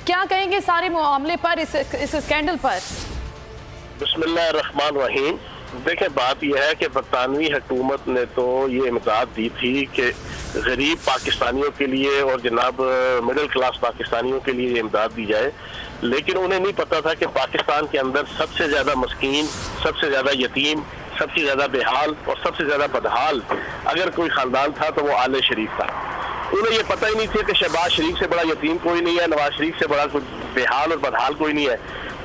کیا کہیں گے سارے معاملے پر، اس اسکینڈل پر؟ بسم اللہ الرحمن الرحیم۔ دیکھیں، بات یہ ہے کہ برطانوی حکومت نے تو یہ امداد دی تھی کہ غریب پاکستانیوں کے لیے اور جناب مڈل کلاس پاکستانیوں کے لیے یہ امداد دی جائے، لیکن انہیں نہیں پتا تھا کہ پاکستان کے اندر سب سے زیادہ مسکین، سب سے زیادہ یتیم، سب سے زیادہ بے حال اور سب سے زیادہ بدحال اگر کوئی خاندان تھا تو وہ آل شریف تھا۔ انہیں یہ پتہ ہی نہیں تھا کہ شہباز شریف سے بڑا یتیم کوئی نہیں ہے، نواز شریف سے بڑا کوئی بے حال اور بدحال کوئی نہیں ہے۔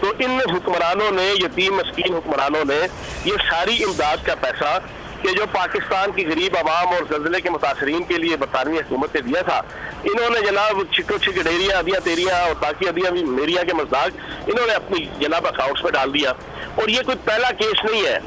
تو ان حکمرانوں نے، یتیم مسکین حکمرانوں نے، یہ ساری امداد کا پیسہ کہ جو پاکستان کی غریب عوام اور زلزلے کے متاثرین کے لیے برطانوی حکومت نے دیا تھا، انہوں نے جناب چھکو چھک ڈیریاں ادیاں تیریاں اور باقی ادیاں بھی میریاں کے مزداق انہوں نے اپنی جناب اکاؤنٹس میں ڈال دیا۔ اور یہ کوئی پہلا کیس نہیں ہے۔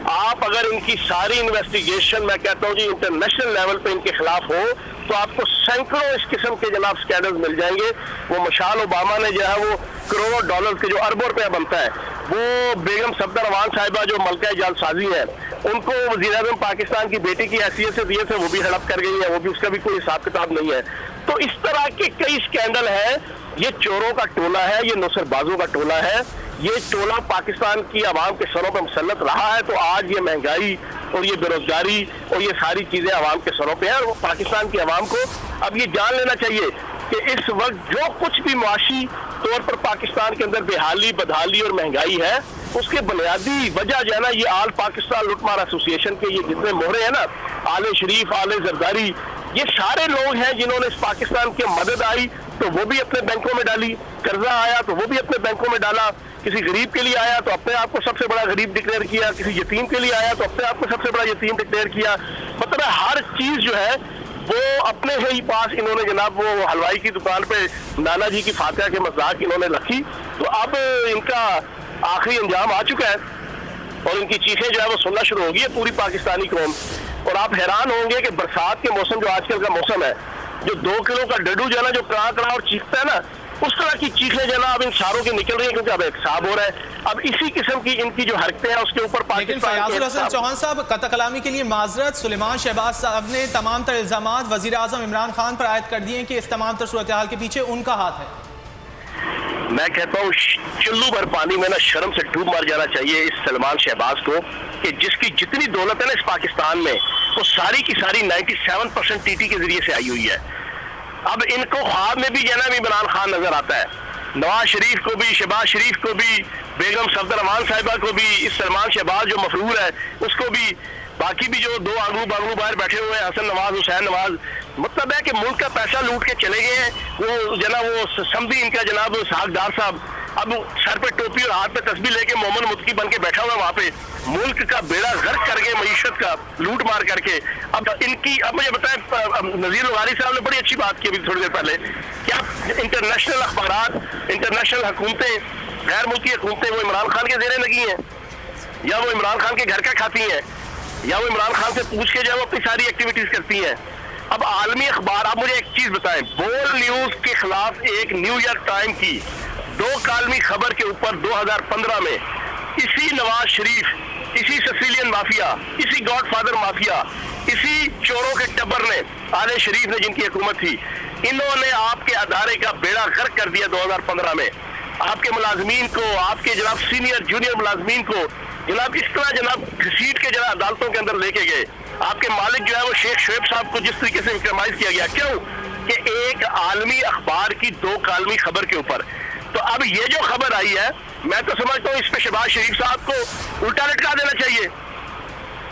آپ اگر ان کی ساری انویسٹیگیشن، میں کہتا ہوں جی انٹرنیشنل لیول پہ ان کے خلاف ہو تو آپ کو سینکڑوں اس قسم کے جناب سکینڈلز مل جائیں گے۔ وہ مشال اوباما نے جو ہے وہ کروڑوں ڈالر کے جو اربوں روپیہ بنتا ہے، وہ بیگم صفدر امان صاحبہ جو ملکہ جعل سازی ہے، ان کو وزیر اعظم پاکستان کی بیٹی کی حیثیت سے دیے تھے، وہ بھی ہڑپ کر گئی ہے، وہ بھی اس کا بھی کوئی حساب کتاب نہیں ہے۔ تو اس طرح کے کئی سکینڈل ہیں۔ یہ چوروں کا ٹولہ ہے، یہ نوسر بازوں کا ٹولہ ہے۔ یہ ٹولہ پاکستان کی عوام کے سروں پہ مسلط رہا ہے، تو آج یہ مہنگائی اور یہ بے روزگاری اور یہ ساری چیزیں عوام کے سروں پہ ہیں۔ اور پاکستان کی عوام کو اب یہ جان لینا چاہیے کہ اس وقت جو کچھ بھی معاشی طور پر پاکستان کے اندر بحالی، بدحالی اور مہنگائی ہے، اس کے بنیادی وجہ جو ہے نا، یہ آل پاکستان لوٹ مار ایسوسی ایشن کے یہ جتنے مہرے ہیں نا، آل شریف، آل زرداری، یہ سارے لوگ ہیں جنہوں نے اس پاکستان کی مدد آئی تو وہ بھی اپنے بینکوں میں ڈالی، قرضہ آیا تو وہ بھی اپنے بینکوں میں ڈالا، کسی غریب کے لیے آیا تو اپنے آپ کو سب سے بڑا غریب ڈکلیئر کیا، کسی یتیم کے لیے آیا تو اپنے آپ کو سب سے بڑا یتیم ڈکلیئر کیا۔ مطلب ہر چیز جو ہے وہ اپنے ہی پاس انہوں نے جناب وہ حلوائی کی دکان پہ نانا جی کی فاتحہ کے مذاق انہوں نے رکھی۔ تو اب ان کا آخری انجام آ چکا ہے اور ان کی چیخیں جو ہے وہ سننا شروع ہوگی ہے پوری پاکستانی قوم۔ اور آپ حیران ہوں گے کہ برسات کے موسم جو آج کل کا موسم ہے، جو 2 کلو کا ڈڈو جو ہے نا، جو کڑا کڑا اور چیختا ہے نا، اس طرح کی چیخیں جو ہے نا اب ان ساروں کی نکل رہی ہیں، کیونکہ اب احتساب ہو رہا ہے۔ اب اسی قسم کی ان کی جو حرکتیں ہیں اس کے اوپر پاکستان۔ لیکن فیاض الحسن چوہان صاحب، قطع کلامی کے لیے معذرت، سلیمان شہباز صاحب نے تمام تر الزامات وزیر اعظم عمران خان پر عائد کر دیے کہ اس تمام تر صورتحال کے پیچھے ان کا ہاتھ ہے۔ میں کہتا ہوں چلو بھر پانی میں نا شرم سے ڈوب مر جانا چاہیے اس سلیمان شہباز کو، کہ جس کی جتنی دولت ہے نا اس پاکستان میں، وہ ساری کی ساری 97% ٹی ٹی کے ذریعے سے آئی ہوئی ہے۔ اب ان کو خواب میں بھی جناب عمران خان نظر آتا ہے، نواز شریف کو بھی، شہباز شریف کو بھی، بیگم صفدر امان صاحبہ کو بھی، اس سلمان شہباز جو مفرور ہے اس کو بھی، باقی بھی جو 2 آنگلو باغلو باہر بیٹھے ہوئے ہیں، حسن نواز، حسین نواز۔ مطلب ہے کہ ملک کا پیسہ لوٹ کے چلے گئے ہیں۔ وہ جناب وہ سمدھی ان کا جناب ساکھدار صاحب اب سر پہ ٹوپی اور ہاتھ پہ تسبیح لے کے مومن متقی بن کے بیٹھا ہوا ہے وہاں پہ، ملک کا بیڑا غرق کر کے، معیشت کا لوٹ مار کر کے۔ اب ان کی، اب مجھے بتائیں، نذیر الغاری صاحب نے بڑی اچھی بات کی ابھی تھوڑی دیر پہلے، کیا انٹرنیشنل اخبارات، انٹرنیشنل حکومتیں، غیر ملکی حکومتیں وہ عمران خان کے زیر لگی ہیں، یا وہ عمران خان کے گھر کا کھاتی ہیں، یا وہ عمران خان سے پوچھ کے جو ہے وہ اپنی ساری ایکٹیویٹیز کرتی ہیں؟ اب عالمی اخبار، آپ مجھے ایک چیز بتائیں، بول نیوز کے خلاف ایک نیو یارک ٹائم کی 2 کالمی خبر کے اوپر 2015 میں اسی نواز شریف، اسی سسیلین مافیا، اسی گاڈ فادر مافیا، اسی چوروں کے ٹبر نے، آل شریف نے جن کی حکومت تھی، انہوں نے آپ کے ادارے کا بیڑا غرق کر دیا 2015 میں۔ آپ کے ملازمین کو، آپ کے جناب سینئر جونیئر ملازمین کو جناب اس طرح جناب گھسیٹ کے جناب عدالتوں کے اندر لے کے گئے۔ آپ کے مالک جو ہے وہ شیخ شعیب صاحب کو جس طریقے سے وکٹمائز کیا گیا، کیوں؟ کہ ایک عالمی اخبار کی 2 کالمی خبر کے اوپر۔ تو اب یہ جو خبر آئی ہے، میں تو سمجھتا ہوں اس پہ شہباز شریف صاحب کو الٹا لٹکا دینا چاہیے۔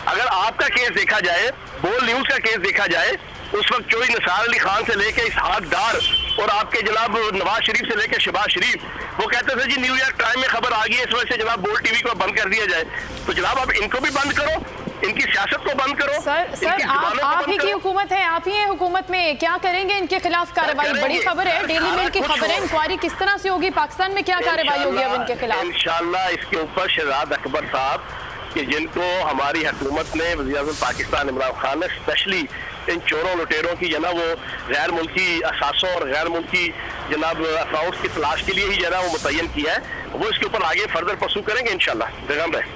اگر آپ کا کیس دیکھا جائے، بول نیوز کا کیس دیکھا جائے، اس وقت چوئی نثار علی خان سے لے کے اسحاق ڈار اور آپ کے جناب نواز شریف سے لے کے شہباز شریف، وہ کہتے تھے جی نیو یارک ٹائم میں خبر آ گئی ہے، اس وجہ سے جناب بول ٹی وی کو بند کر دیا جائے۔ تو جناب اب ان کو بھی بند کرو، ان کی سیاست کو بند کرو۔ سر آپ ہی کی حکومت ہے، آپ ہی ہیں حکومت میں، کیا کریں گے ان کے خلاف کارروائی؟ بڑی خبر ہے، ڈیلی میل کی خبر ہے، انکوائری کس طرح سے ہوگی؟ پاکستان میں کیا کارروائی ہوگی اب ان کے خلاف؟ انشاءاللہ اس کے اوپر شہزاد اکبر صاحب، کہ جن کو ہماری حکومت نے، وزیر اعظم پاکستان عمران خان نے اسپیشلی ان چوروں لٹیروں کی جناب وہ غیر ملکی اثاثوں اور غیر ملکی جناب اکاؤنٹس کی تلاش کے لیے ہی جناب وہ متعین کیا ہے، وہ اس کے اوپر آگے فردر پرسو کریں گے انشاءاللہ۔ پیغام رہے۔